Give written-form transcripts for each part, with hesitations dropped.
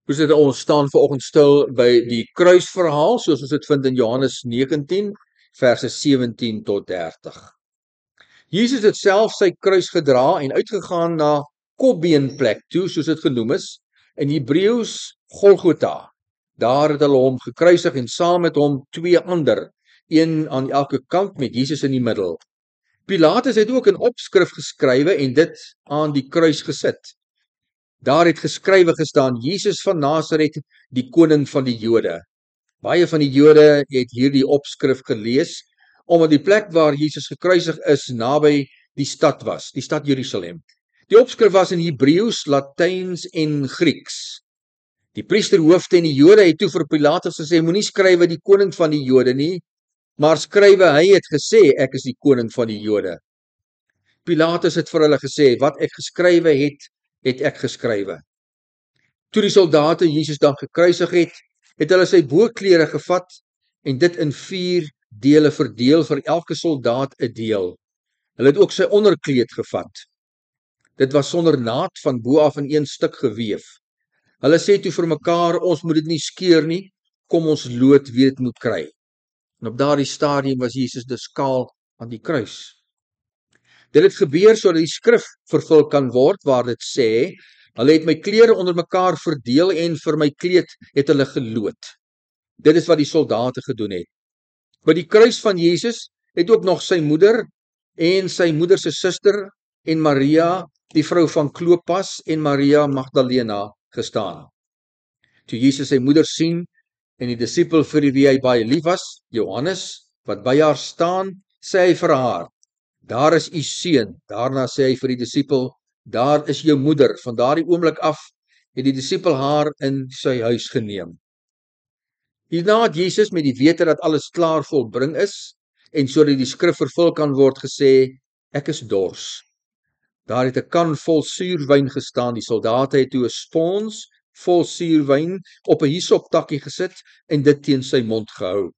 Ons staan vanoggend stil by die kruisverhaal, soos ons dit vind in Johannes 19, verse 17 tot 30. Jesus het self sy kruis gedra en uitgegaan na Kopbeenplek toe, soos dit genoem is, in Hebreëus Golgotha. Daar het hulle hom gekruisig en saam met hom twee ander, een aan elke kant met Jesus in die middel. Pilatus het ook 'n opskrif geskrywe en dit aan die kruis gesit. Daar het geskrywe gestaan: Jesus van Nasaret, die koning van die Jode. Baie van die Jode het hierdie opskrif gelees, omdat die plek waar Jesus gekruisig is naby die stad was, die stad Jerusalem. Die opskrif was in Hebreëus, Latyns en Grieks. Die priesterhoofde en die Jode het toe vir Pilatus gesê: moenie skrywe die koning van die Jode nie, maar skrywe hy het gesê ek is die koning van die Jode. Pilatus het vir hulle gesê: wat ek geskrywe het ek geskrywe. Toe die soldate Jesus dan gekruisig het hulle sy boklere gevat en dit in 4 dele verdeel, vir elke soldaat 'n deel. Hulle het ook sy onderkleed gevat. Dit was sonder naad, van bo af in een stuk geweef. Hulle sê toe vir mekaar: ons moet dit nie skeur nie, kom ons loot wie dit moet kry. En op daardie stadium was Jesus dus skaal aan die kruis. Dit het gebeur sodat die skrif vervul kan word, waar dit sê: hulle het my klere onder mekaar verdeel en vir my kleed het hulle geloot. Dit is wat die soldate gedoen het. By die kruis van Jesus het ook nog sy moeder en sy moeder se suster en Maria, die vrou van Klopas, en Maria Magdalena gestaan. Toe Jesus sy moeder sien en die disipel vir wie hy baie lief was, Johannes, wat by haar staan, sê hy vir haar: daar is u seun. Daarna sê hy vir die disipel: daar is jou moeder. Van daardie oomblik af het die disipel haar in sy huis geneem. Hierna het Jesus, met die wete dat alles klaar volbring is en sodat die skrif vervul kan word, gesê: ek is dors. Daar het 'n kan vol suurwyn gestaan. Die soldate het toe 'n spons vol suurwyn op 'n hisoptakkie gesit en dit teen sy mond gehou.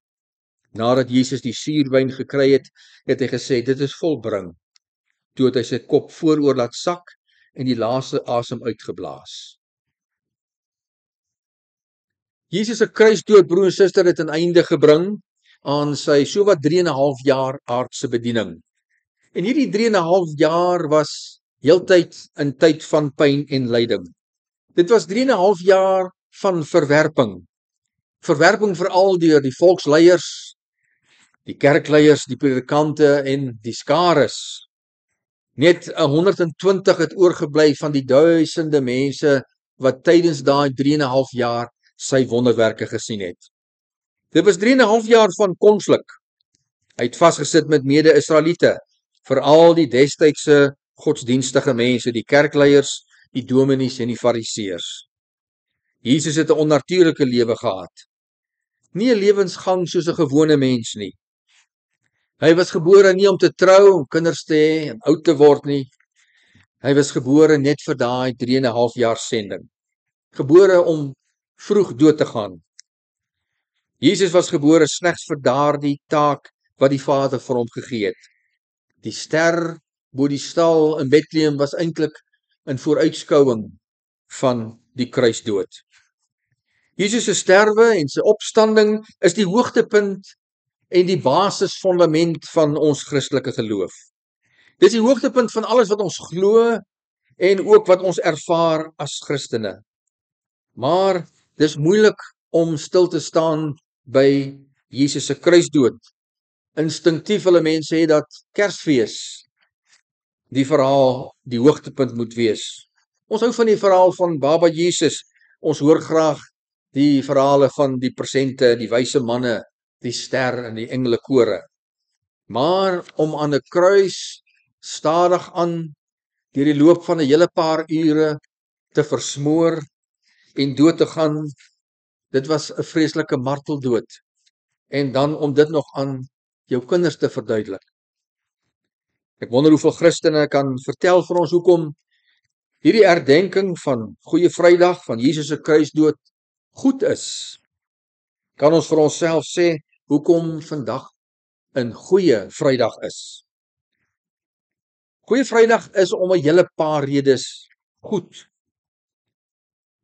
Nadat Jesus die suurwyn gekry het, het hy gesê: dit is volbring. Toe het hy sy kop vooroor laat sak en die laaste asem uitgeblaas. Jesus se kruisdood, broer en suster, het 'n einde gebring aan sy sowat 3,5 jaar aardse bediening. En hierdie 3,5 jaar was heeltyd 'n tyd van pyn en lyding. Dit was 3,5 jaar van verwerping. Verwerping veral deur die volksleiers, die kerkleiers, die predikante en die skares. Net 120 het oorgebly van die duisende mense wat tydens daai 3,5 jaar sy wonderwerke gesien het. Dit was 3,5 jaar van konflik. Hy het vasgesit met mede-Israeliete, veral die destydse godsdienstige mense, die kerkleiers, die dominees en die fariseërs. Jesus het 'n onnatuurlike lewe gehad. Nie 'n lewensgang soos 'n gewone mens nie. Hy was gebore nie om te trou, om kinders te hê en oud te word nie. Hy was gebore net vir daai 3,5 jaar sending. Gebore om vroeg dood te gaan. Jesus was gebore slegs vir daardie taak wat die Vader vir hom gegee het. Die ster bo die stal in Bethlehem was eintlik 'n vooruitskouing van die kruisdood. Jesus se sterwe en sy opstanding is die hoogtepunt en die basisfondament van ons Christelike geloof. Dis die hoogtepunt van alles wat ons glo en ook wat ons ervaar as Christene. Maar dis moeilik om stil te staan by Jesus se kruisdood. Instinktief wil mense sê dat Kersfees die verhaal die hoogtepunt moet wees. Ons hou van die verhaal van Baba Jesus. Ons hoor graag die verhale van die persente, die wyse manne, die ster en die engelekore. Maar om aan 'n kruis stadig aan deur die loop van 'n hele paar ure te versmoor en dood te gaan, dit was 'n vreeslike marteldood. En dan om dit nog aan jou kinders te verduidelik. Ek wonder hoeveel Christene kan vertel vir ons hoekom hierdie herdenking van Goeie Vrydag, van Jesus se kruisdood, goed is. Kan ons vir onsself sê hoekom vandag 'n Goeie Vrydag is? Goeie Vrydag is om 'n hele paar redes goed.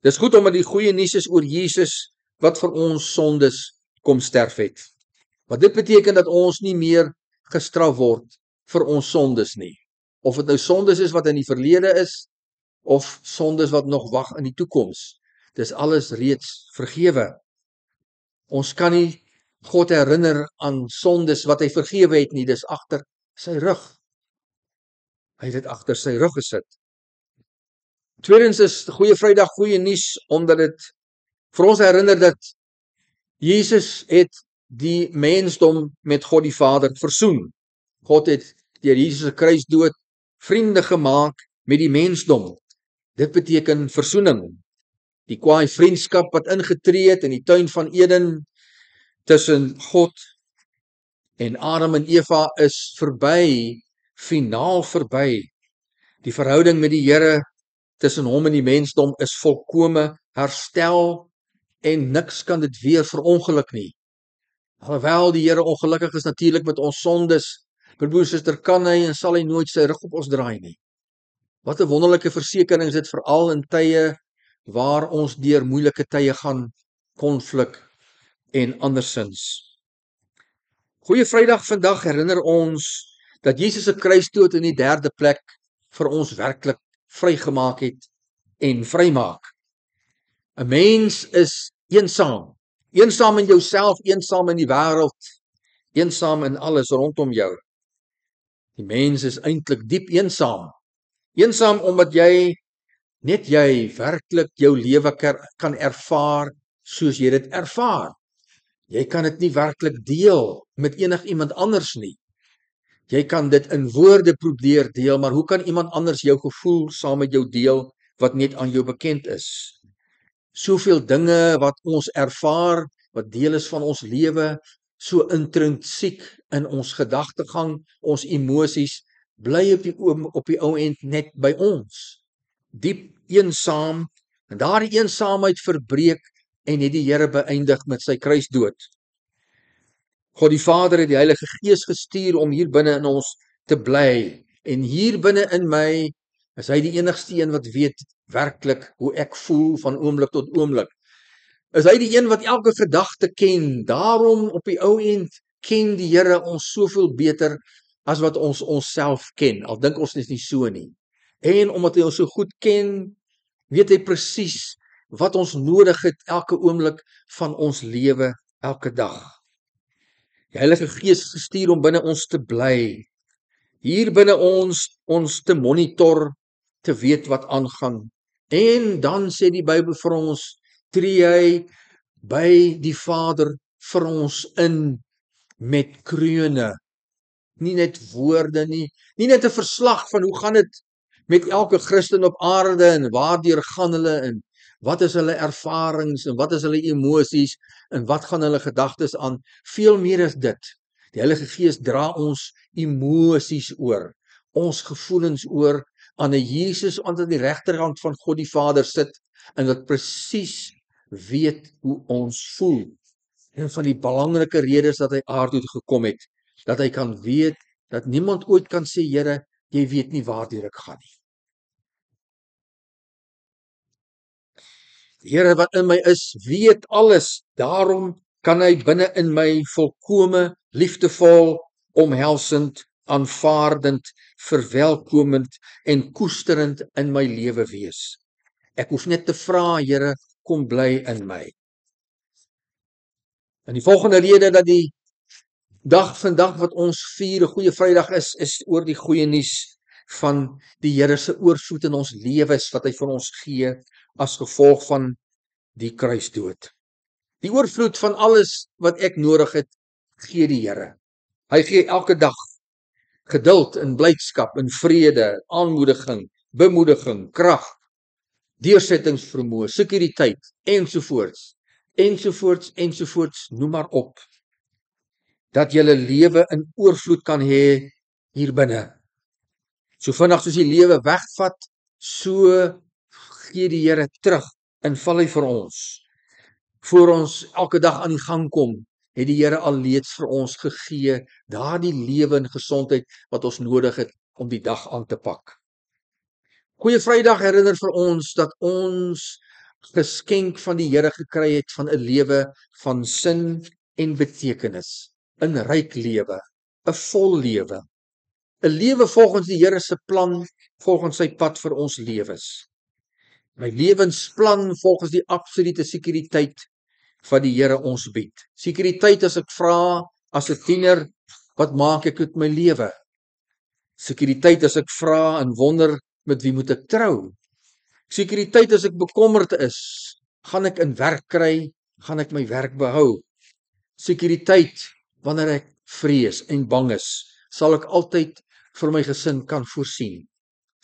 Dis goed omdat die goeie nuus is oor Jesus wat vir ons sondes kom sterf het. Want dit beteken dat ons nie meer gestraf word vir ons sondes nie. Of dit nou sondes is wat in die verlede is, of sondes wat nog wag in die toekoms. Dis alles reeds vergewe. Ons kan nie God herinner aan sondes wat hy vergewe het nie, dis agter sy rug. Hy het dit agter sy rug gesit. Tweedens is Goeie Vrydag goeie nuus omdat dit vir ons herinner dat Jesus het die mensdom met God die Vader versoen. God het deur Jesus se kruisdood vriende gemaak met die mensdom. Dit beteken versoening. Die kwaai vriendskap wat ingetree het in die tuin van Eden tussen God en Adam en Eva is verby, finaal verby. Die verhouding met die Here tussen hom en die mensdom is volkome herstel en niks kan dit weer verongeluk nie. Alhoewel die Here ongelukkig is natuurlik met ons sondes, broer en suster, kan hy en sal hy nooit sy rug op ons draai nie. Wat 'n wonderlike versekering is dit veral in tye waar ons deur moeilike tye gaan, konflik en andersins. Goeie Vrydag vandag herinner ons dat Jesus se kruisdood in die derde plek vir ons werklik vrygemaak het en vrymaak. 'n Mens is eensaam. Eensaam in jouself, eensaam in die wêreld, eensaam in alles rondom jou. Die mens is eintlik diep eensaam. Eensaam omdat net jy werklik jou lewe kan ervaar soos jy dit ervaar. Jy kan dit nie werklik deel met enigiemand anders nie. Jy kan dit in woorde probeer deel, maar hoe kan iemand anders jou gevoel saam met jou deel wat net aan jou bekend is? Soveel dinge wat ons ervaar, wat deel is van ons lewe, so intrinsiek in ons gedagtegang, ons emosies, bly op die ou end net by ons. Diep eensaam, en daardie eensaamheid verbreek en het die Here beëindig met sy kruisdood. God die Vader het die Heilige Gees gestuur om hier binne in ons te bly. En hier binne in my is hy die enigste een wat weet werklik hoe ek voel van oomblik tot oomblik. Is hy die een wat elke gedagte ken. Daarom op die ou end ken die Here ons soveel beter as wat ons onsself ken. Al dink ons dis nie so nie. En omdat hy ons so goed ken, weet hy presies wat ons nodig het elke oomblik van ons lewe, elke dag. Die Heilige Gees is gestuur om binne ons te bly. Hier binne ons te monitor, te weet wat aangaan. En dan sê die Bybel vir ons, tree hy by die Vader vir ons in met kroone. Nie net woorde nie, nie net 'n verslag van hoe gaan dit met elke Christen op aarde en waardeur gaan hulle en wat is hulle ervarings en wat is hulle emosies en wat gaan hulle gedagtes aan. Veel meer is dit. Die Heilige Gees dra ons emosies oor, ons gevoelens oor aan 'n Jesus aan die regterkant van God die Vader sit en wat presies weet hoe ons voel. En van die belangrike redes dat hy aarde toe gekom het, dat hy kan weet dat niemand ooit kan sê, Here, jy weet nie waardeur ek gaan nie. Die Here wat in my is, weet alles. Daarom kan hy binne in my volkome, liefdevol, omhelsend, aanvaardend, verwelkomend en koesterend in my lewe wees. Ek hoef net te vra, Here, kom bly in my. En die volgende rede dat die dag vandag wat ons vier, 'n Goeie Vrydag is oor die goeie nuus van die Here se oorvloed in ons lewens wat hy vir ons gee as gevolg van die kruisdood. Die oorvloed van alles wat ek nodig het, gee die Here. Hy gee elke dag geduld en blydskap en vrede, aanmoediging, bemoediging, krag, deursettingsvermoë, sekuriteit ensovoorts, noem maar op. Dat julle lewe in oorvloed kan hê hier binne. So vinnig soos die lewe wegvat, so gee die Here terug en val hy vir ons. Voor ons elke dag aan die gang kom, het die Here alreeds vir ons gegee, daardie lewe en gesondheid wat ons nodig het om die dag aan te pak. Goeie Vrydag herinner vir ons dat ons geskenk van die Here gekry het van 'n lewe van sin en betekenis, 'n ryk lewe, 'n vol lewe, 'n lewe volgens die Here se plan, volgens sy pad vir ons lewens. My lewensplan volgens die absolute sekuriteit wat die Here ons bied. Sekuriteit as ek vra as 'n tiener, wat maak ek met my lewe? Sekuriteit as ek vra en wonder met wie moet ek trou? Sekuriteit as ek bekommerd is, gaan ek in werk kry, gaan ek my werk behou? Sekuriteit wanneer ek vrees en bang is, sal ek altyd vir my gesin kan voorsien.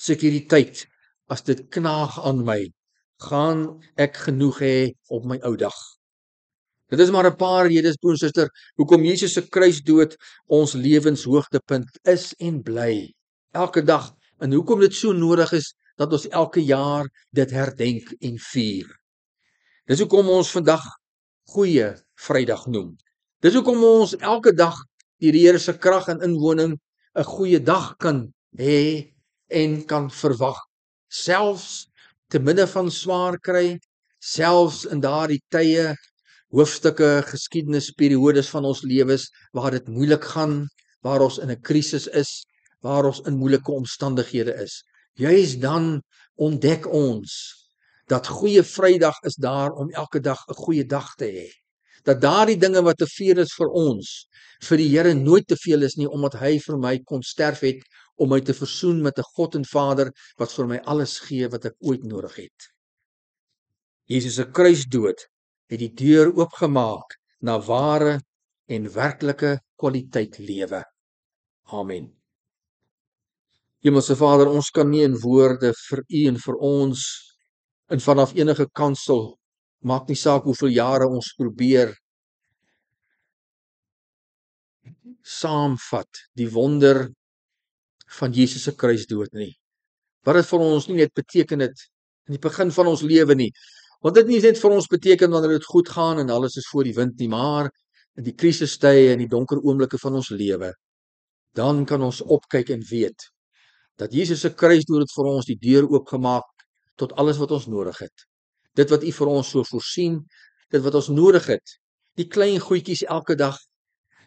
Sekuriteit as dit knaag aan my, gaan ek genoeg hê op my ou dag. Dit is maar 'n paar redes, broer en suster, hoekom Jesus se kruisdood ons lewenshoogtepunt is en bly elke dag, en hoekom dit so nodig is dat ons elke jaar dit herdenk en vier. Dis hoekom ons vandag Goeie Vrydag noem. Dis hoekom ons elke dag deur die Here se krag en inwoning 'n goeie dag kan hê en kan verwag, selfs te midde van swaar kry, selfs in daardie tye, hoofstukke, geskiedenisperiodes van ons lewens waar dit moeilik gaan, waar ons in 'n krisis is, waar ons in moeilike omstandighede is. Juis dan ontdek ons dat Goeie Vrydag is daar om elke dag 'n goeie dag te hê. Dat daardie dinge wat te veel is vir ons, vir die Here nooit te veel is nie, omdat hy vir my kon sterf het om my te versoen met 'n God en Vader wat vir my alles gee wat ek ooit nodig het. Jesus se kruisdood het die deur oopgemaak na ware en werklike kwaliteit lewe. Amen. Hemelse Vader, ons kan nie in woorde vir U en vir ons en vanaf enige kansel, maak nie saak hoeveel jare ons probeer, saamvat die wonder van Jesus se kruisdood nie. Wat dit vir ons nie net beteken het in die begin van ons lewe nie, want dit nie net vir ons beteken wanneer dit goed gaan en alles is voor die wind nie, maar in die krisistye en die donker oomblikke van ons lewe, dan kan ons opkyk en weet dat Jesus se kruisdood het vir ons die deur oopgemaak tot alles wat ons nodig het. Dit wat U vir ons so voorsien, dit wat ons nodig het, die klein goedjies elke dag,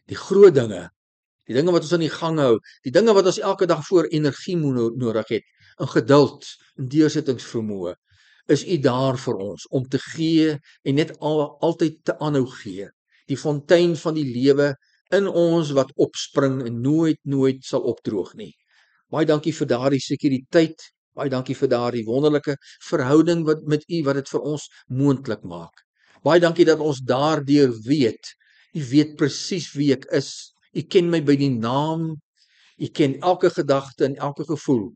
die groot dinge, die dinge wat ons aan die gang hou, die dinge wat ons elke dag voor energie nodig het, en geduld, en deursettingsvermoë, is U daar vir ons, om te gee, en net altyd te aanhou gee. Die fontein van die lewe in ons wat opspring, en nooit sal opdroog nie. Baie dankie vir daardie sekuriteit, baie dankie vir daardie wonderlike verhouding met U, wat dit vir ons moontlik maak. Baie dankie dat ons daardeur weet, U weet presies wie ek is, U ken my by die naam, U ken elke gedagte en elke gevoel.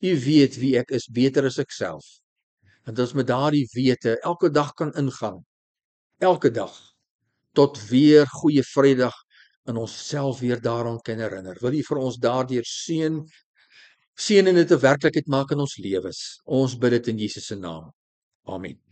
U weet wie ek is, beter as ek self. En dat ons met daardie wete elke dag kan ingaan, elke dag, tot weer Goeie Vrydag, en ons self weer daaraan kan herinner. Wil U vir ons daardeur seën en dit 'n werklikheid maak in ons lewens. Ons bid dit in Jesus se naam. Amen.